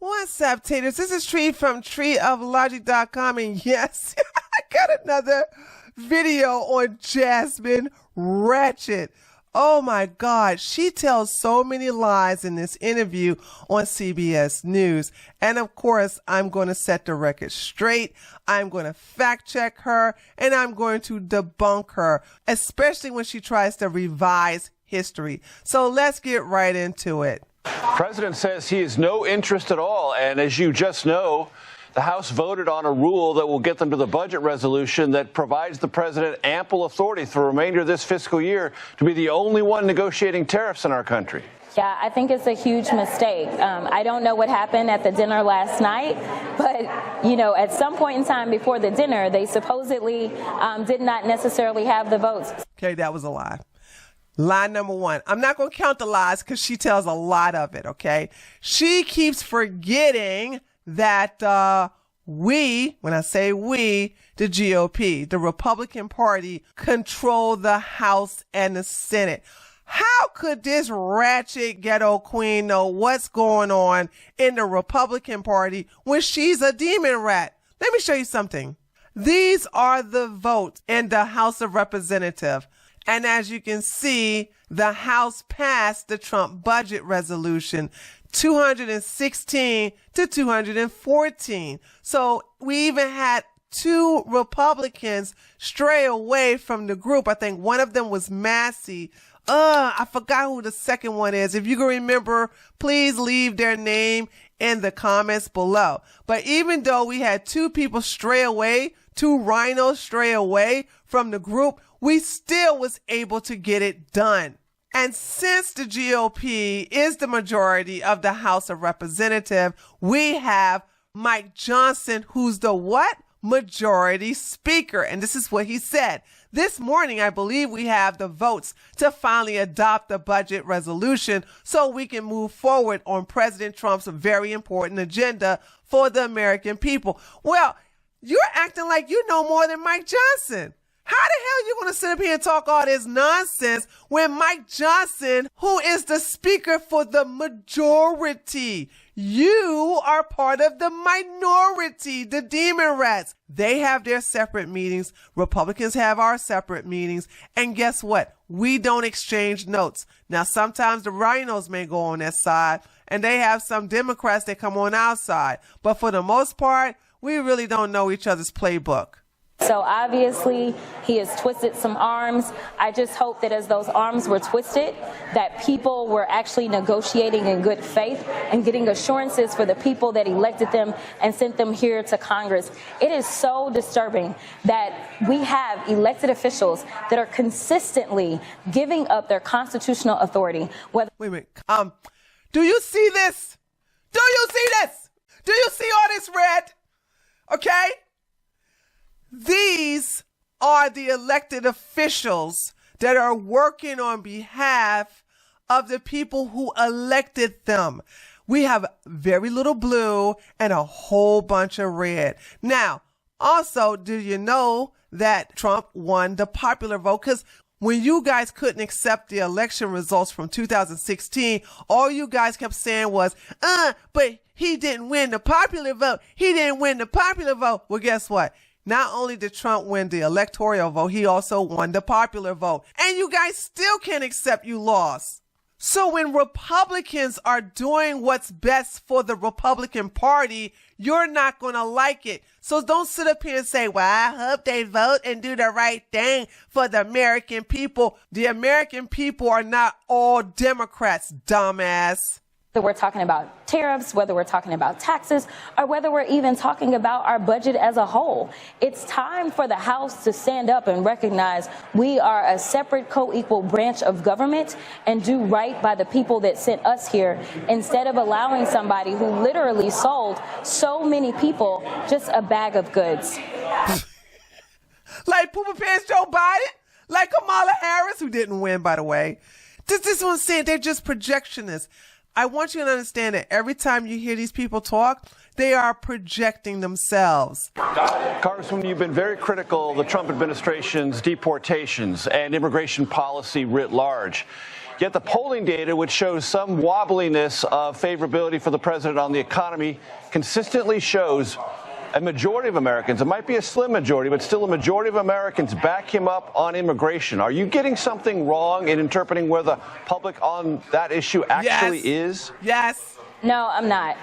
What's up, taters? This is Tree from treeoflogic.com, and yes, I got another video on Jasmine Crockett. Oh my God, she tells so many lies in this interview on CBS News. And of course, I'm going to set the record straight. I'm going to fact check her, and I'm going to debunk her, especially when she tries to revise history. So let's get right into it. The president says he has no interest at all. And as you just know, the House voted on a rule that will get them to the budget resolution that provides the president ample authority for the remainder of this fiscal year to be the only one negotiating tariffs in our country. Yeah, I think it's a huge mistake. I don't know what happened at the dinner last night, but, you know, at some point in time before the dinner, they supposedly did not necessarily have the votes. Okay, that was a lie. Lie number one. I'm not going to count the lies because she tells a lot of it, okay? She keeps forgetting that we, when I say we, the GOP, the Republican Party, control the House and the Senate. How could this ratchet ghetto queen know what's going on in the Republican Party when she's a demon rat? Let me show you something. These are the votes in the House of Representatives. And as you can see, the House passed the Trump budget resolution 216 to 214. So we even had two Republicans stray away from the group. I think one of them was Massey. I forgot who the second one is. If you can remember, please leave their name in the comments below. But even though we had two people stray away, two rhinos stray away from the group, we still was able to get it done. And since the GOP is the majority of the House of Representatives, we have Mike Johnson, who's the what? Majority Speaker. And this is what he said. This morning, I believe we have the votes to finally adopt the budget resolution so we can move forward on President Trump's very important agenda for the American people. Well, you're acting like you know more than Mike Johnson. How the hell are you going to sit up here and talk all this nonsense when Mike Johnson, who is the speaker for the majority, you are part of the minority, the demon rats. They have their separate meetings. Republicans have our separate meetings. And guess what? We don't exchange notes. Now, sometimes the rhinos may go on that side, and they have some Democrats that come on our side. But for the most part, we really don't know each other's playbook. So obviously, he has twisted some arms. I just hope that as those arms were twisted, that people were actually negotiating in good faith and getting assurances for the people that elected them and sent them here to Congress. It is so disturbing that we have elected officials that are consistently giving up their constitutional authority. Wait a minute. Do you see this? Do you see this? Do you see all this red? Okay? These are the elected officials that are working on behalf of the people who elected them. We have very little blue and a whole bunch of red. Now, also, do you know that Trump won the popular vote? Because when you guys couldn't accept the election results from 2016, all you guys kept saying was, but he didn't win the popular vote. He didn't win the popular vote. Well, guess what? Not only did Trump win the electoral vote, he also won the popular vote. And you guys still can't accept you lost. So when Republicans are doing what's best for the Republican Party, you're not going to like it. So don't sit up here and say, well, I hope they vote and do the right thing for the American people. The American people are not all Democrats, dumbass. Whether we're talking about tariffs, whether we're talking about taxes, or whether we're even talking about our budget as a whole. It's time for the House to stand up and recognize we are a separate co-equal branch of government and do right by the people that sent us here instead of allowing somebody who literally sold so many people just a bag of goods. Like Poopa Pants Joe Biden? Like Kamala Harris, who didn't win, by the way. This is what I'm saying. They're just projectionists. I want you to understand that every time you hear these people talk, they are projecting themselves. Congresswoman, you've been very critical of the Trump administration's deportations and immigration policy writ large. Yet the polling data, which shows some wobbliness of favorability for the president on the economy, consistently shows a majority of Americans, it might be a slim majority, but still a majority of Americans back him up on immigration. Are you getting something wrong in interpreting where the public on that issue actually is? Yes. No, I'm not.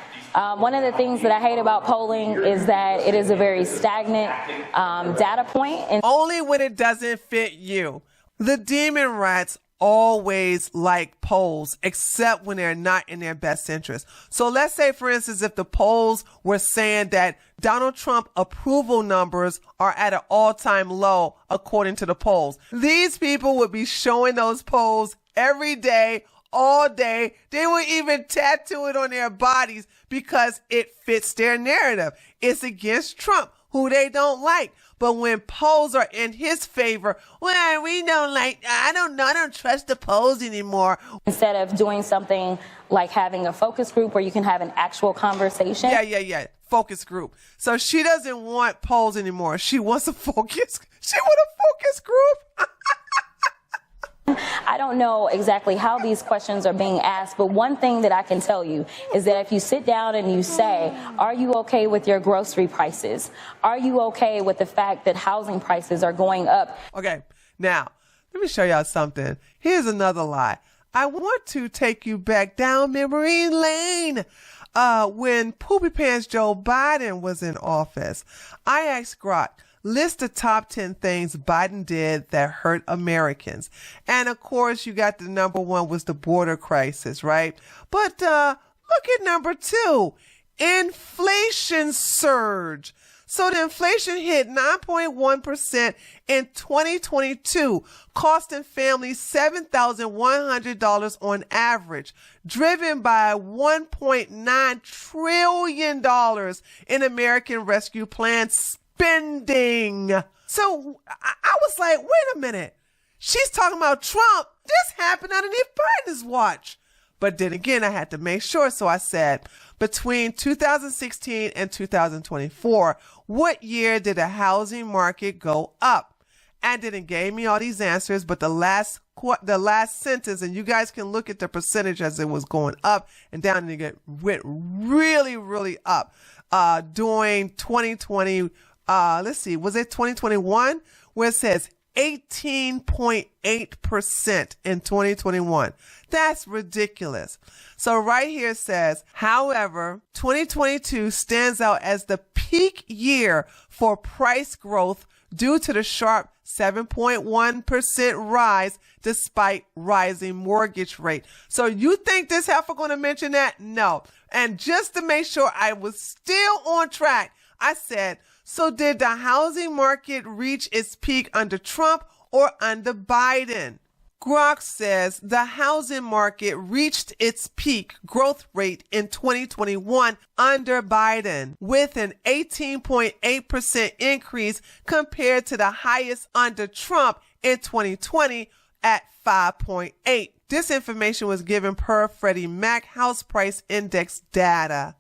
One of the things that I hate about polling is that it is a very stagnant data point. And only when it doesn't fit you. The demon rats always like polls, except when they're not in their best interest. So let's say, for instance, if the polls were saying that Donald Trump approval numbers are at an all-time low, according to the polls, these people would be showing those polls every day, all day. They would even tattoo it on their bodies because it fits their narrative. It's against Trump, who they don't like. But when polls are in his favor, well, we don't like, I don't trust the polls anymore. Instead of doing something like having a focus group where you can have an actual conversation. Yeah. Focus group. So she doesn't want polls anymore. She wants a focus group. I don't know exactly how these questions are being asked, but one thing that I can tell you is that if you sit down and you say, are you okay with your grocery prices? Are you okay with the fact that housing prices are going up? Okay, now, let me show y'all something. Here's another lie. I want to take you back down memory lane. When Poopy Pants Joe Biden was in office, I asked Grok, list the top 10 things Biden did that hurt Americans. And of course, you got the number one was the border crisis, right? But look at number 2, inflation surge. So the inflation hit 9.1% in 2022, costing families $7,100 on average, driven by $1.9 trillion in American Rescue Plan spending. So I was like, wait a minute. She's talking about Trump. This happened underneath Biden's watch. But then again, I had to make sure. So I said, between 2016 and 2024, what year did the housing market go up? And then it gave me all these answers. But the last sentence, and you guys can look at the percentage as it was going up and down, and it went really, really up during 2020. Let's see, was it 2021? Where it says 18.8% in 2021. That's ridiculous. So right here it says, however, 2022 stands out as the peak year for price growth due to the sharp 7.1% rise despite rising mortgage rate. So you think this heifer going to mention that? No. And just to make sure I was still on track, I said, so did the housing market reach its peak under Trump or under Biden? Grok says the housing market reached its peak growth rate in 2021 under Biden, with an 18.8% increase compared to the highest under Trump in 2020 at 5.8. This information was given per Freddie Mac House Price Index data.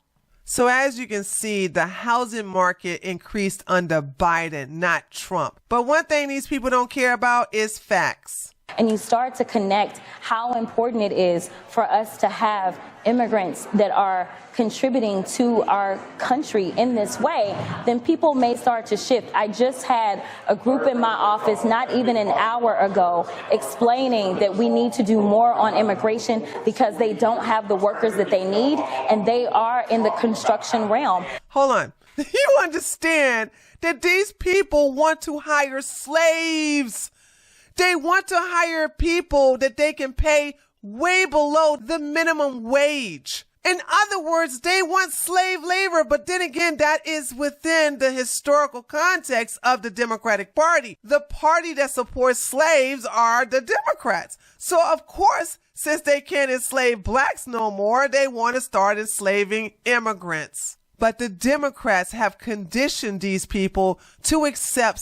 So as you can see, the housing market increased under Biden, not Trump. But one thing these people don't care about is facts. And you start to connect how important it is for us to have immigrants that are contributing to our country in this way, then people may start to shift. I just had a group in my office not even an hour ago explaining that we need to do more on immigration because they don't have the workers that they need, and they are in the construction realm. Hold on. You understand that these people want to hire slaves. They want to hire people that they can pay way below the minimum wage. In other words, they want slave labor. But then again, that is within the historical context of the Democratic Party. The party that supports slaves are the Democrats. So, of course, since they can't enslave blacks no more, they want to start enslaving immigrants. But the Democrats have conditioned these people to accept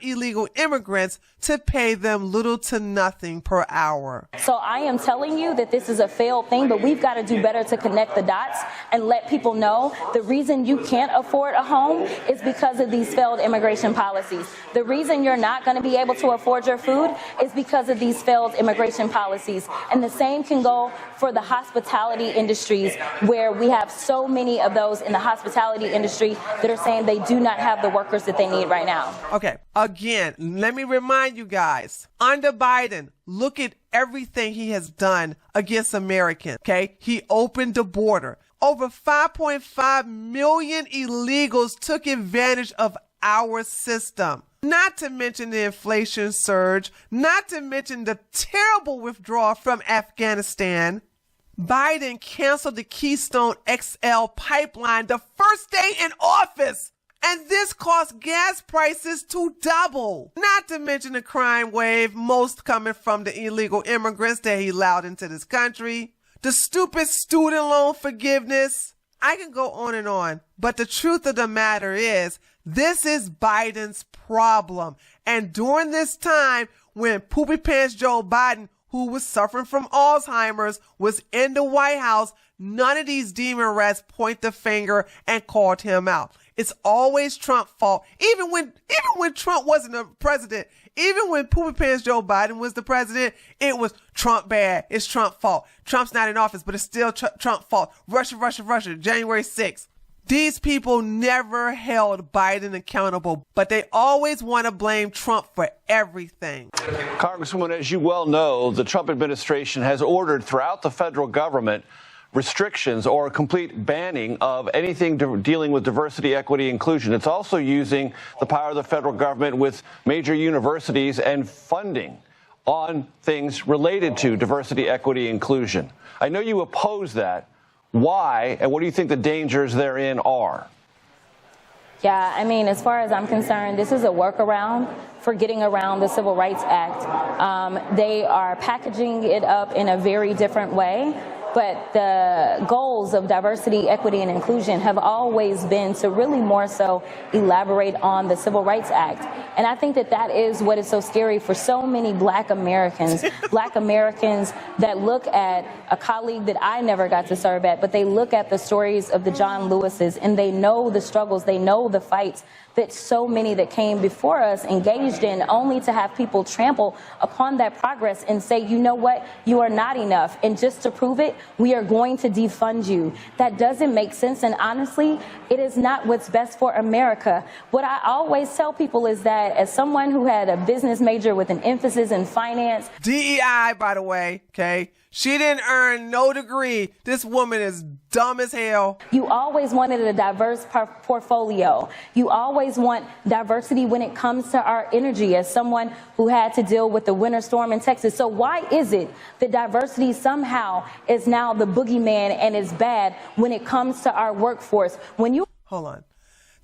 illegal immigrants to pay them little to nothing per hour. So I am telling you that this is a failed thing, but we've got to do better to connect the dots and let people know the reason you can't afford a home is because of these failed immigration policies. The reason you're not going to be able to afford your food is because of these failed immigration policies. And the same can go for the hospitality industries, where we have so many of those in the hospitality industry that are saying they do not have the workers that they need right now. Okay, again, let me remind you guys, under Biden, look at everything he has done against Americans, okay? He opened the border. Over 5.5 million illegals took advantage of our system. Not to mention the inflation surge, not to mention the terrible withdrawal from Afghanistan. Biden canceled the Keystone XL pipeline the first day in office. And this caused gas prices to double. Not to mention the crime wave, most coming from the illegal immigrants that he allowed into this country. The stupid student loan forgiveness. I can go on and on, but the truth of the matter is, this is Biden's problem. And during this time, when Poopy Pants Joe Biden, who was suffering from Alzheimer's, was in the White House, none of these demon rats point the finger and called him out. It's always Trump's fault. Even when Trump wasn't the president, even when Poopy Pants Joe Biden was the president, it was Trump bad. It's Trump's fault. Trump's not in office, but it's still Trump's fault. Russia, January 6th. These people never held Biden accountable, but they always want to blame Trump for everything. Congresswoman, as you well know, the Trump administration has ordered throughout the federal government restrictions or a complete banning of anything dealing with diversity, equity, inclusion. It's also using the power of the federal government with major universities and funding on things related to diversity, equity, inclusion. I know you oppose that. Why, and what do you think the dangers therein are? Yeah, I mean, as far as I'm concerned, this is a workaround for getting around the Civil Rights Act. They are packaging it up in a very different way. But the goals of diversity, equity, and inclusion have always been to really more so elaborate on the Civil Rights Act. And I think that that is what is so scary for so many Black Americans that look at a colleague that I never got to serve at, but they look at the stories of the John Lewises and they know the struggles, they know the fights that so many that came before us engaged in, only to have people trample upon that progress and say, you know what, you are not enough. And just to prove it, we are going to defund you. That doesn't make sense. And honestly, it is not what's best for America. What I always tell people is that as someone who had a business major with an emphasis in finance. DEI, by the way, okay? She didn't earn no degree. This woman is dumb as hell. You always wanted a diverse portfolio. You always want diversity when it comes to our energy, as someone who had to deal with the winter storm in Texas. So why is it that diversity somehow is now the boogeyman and is bad when it comes to our workforce? Hold on.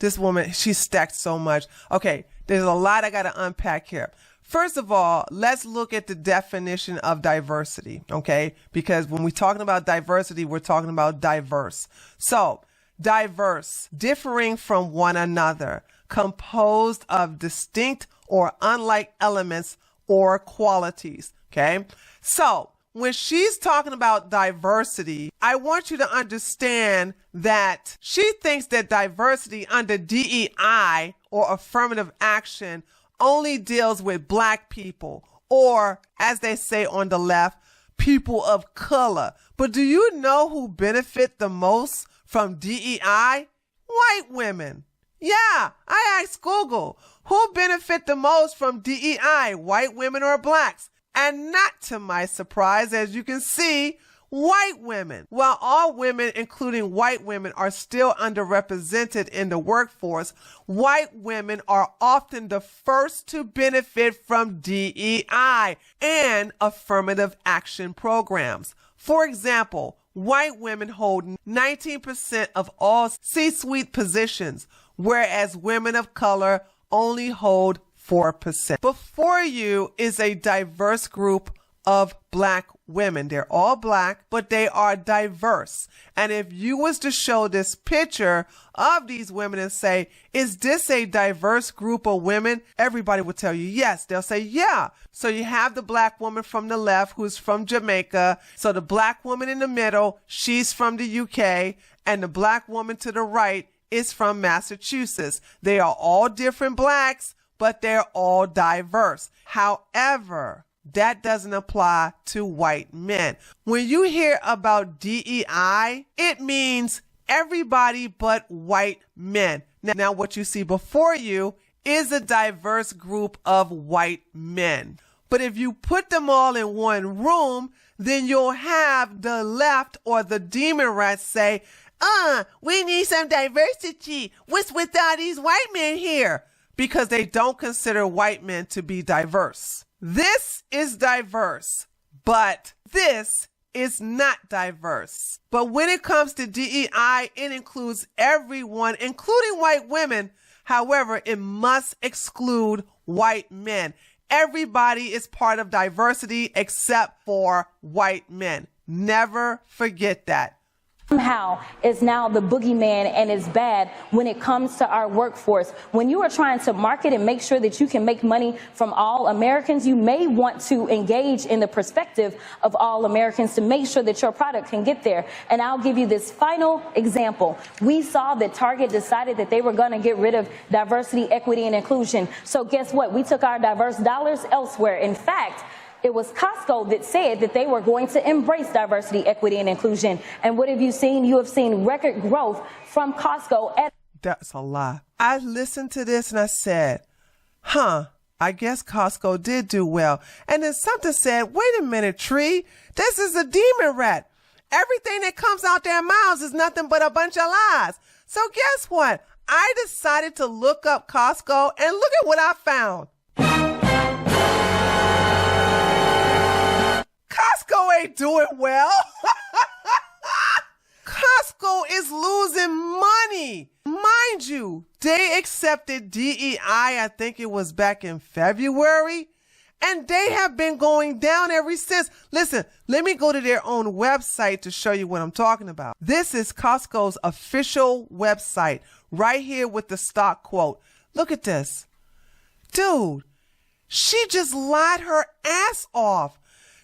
This woman, she's stacked so much. Okay, there's a lot I got to unpack here. First of all, let's look at the definition of diversity, okay? Because when we're talking about diversity, we're talking about diverse. So, diverse, differing from one another, composed of distinct or unlike elements or qualities, okay? So, when she's talking about diversity, I want you to understand that she thinks that diversity under DEI or affirmative action only deals with Black people, or as they say on the left, people of color. But do you know who benefit the most from DEI? White women. Yeah, I asked Google, who benefit the most from DEI, white women or Blacks? And not to my surprise, as you can see, white women. While all women, including white women, are still underrepresented in the workforce, white women are often the first to benefit from DEI and affirmative action programs. For example, white women hold 19% of all C-suite positions, whereas women of color only hold 4%. Before you is a diverse group of black women. They're all black, but they are diverse. And if you was to show this picture of these women and say, is this a diverse group of women? Everybody would tell you yes. They'll say, yeah. So you have the black woman from the left who's from Jamaica. So the black woman in the middle, she's from the UK. And the black woman to the right is from Massachusetts. They are all different blacks, but they're all diverse. However, that doesn't apply to white men. When you hear about DEI, it means everybody but white men. Now, what you see before you is a diverse group of white men. But if you put them all in one room, then you'll have the left or the demon rats say, we need some diversity. What's with all these white men here? Because they don't consider white men to be diverse. This is diverse, but this is not diverse. But when it comes to DEI, it includes everyone, including white women. However, it must exclude white men. Everybody is part of diversity except for white men. Never forget that. Somehow is now the boogeyman and is bad when it comes to our workforce. When you are trying to market and make sure that you can make money from all Americans, you may want to engage in the perspective of all Americans to make sure that your product can get there. And I'll give you this final example. We saw that Target decided that they were going to get rid of diversity, equity, and inclusion. So guess what? We took our diverse dollars elsewhere. In fact, it was Costco that said that they were going to embrace diversity, equity, and inclusion. And what have you seen? You have seen record growth from Costco. That's a lie. I listened to this and I said, I guess Costco did do well. And then something said, wait a minute, Tree, this is a demon rat. Everything that comes out their mouths is nothing but a bunch of lies. So guess what? I decided to look up Costco and look at what I found. Costco ain't doing well. Costco is losing money. Mind you, they accepted DEI, I think it was back in February, and they have been going down ever since. Listen, let me go to their own website to show you what I'm talking about. This is Costco's official website right here with the stock quote. Look at this. Dude, she just lied her ass off.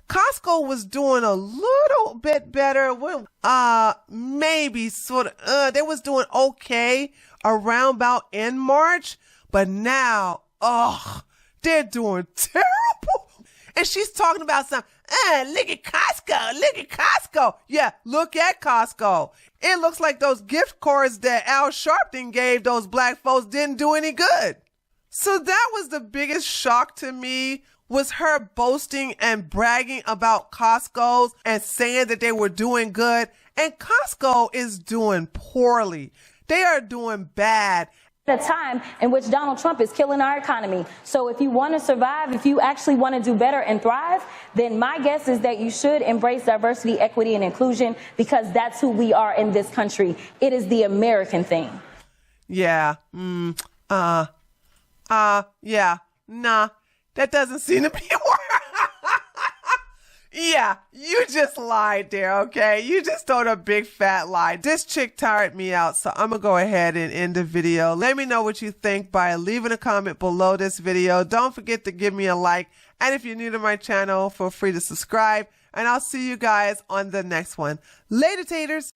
Costco was doing a little bit better. Maybe sort of, they was doing okay around about in March, but now, they're doing terrible. And she's talking about some, look at Costco. Yeah, look at Costco. It looks like those gift cards that Al Sharpton gave those black folks didn't do any good. So that was the biggest shock to me, was her boasting and bragging about Costco's and saying that they were doing good. And Costco is doing poorly. They are doing bad. At a time in which Donald Trump is killing our economy. So if you want to survive, if you actually want to do better and thrive, then my guess is that you should embrace diversity, equity, and inclusion, because that's who we are in this country. It is the American thing. Yeah. Nah. That doesn't seem to be working. Yeah, you just lied there, okay? You just told a big fat lie. This chick tired me out, so I'm going to go ahead and end the video. Let me know what you think by leaving a comment below this video. Don't forget to give me a like. And if you're new to my channel, feel free to subscribe. And I'll see you guys on the next one. Later, taters.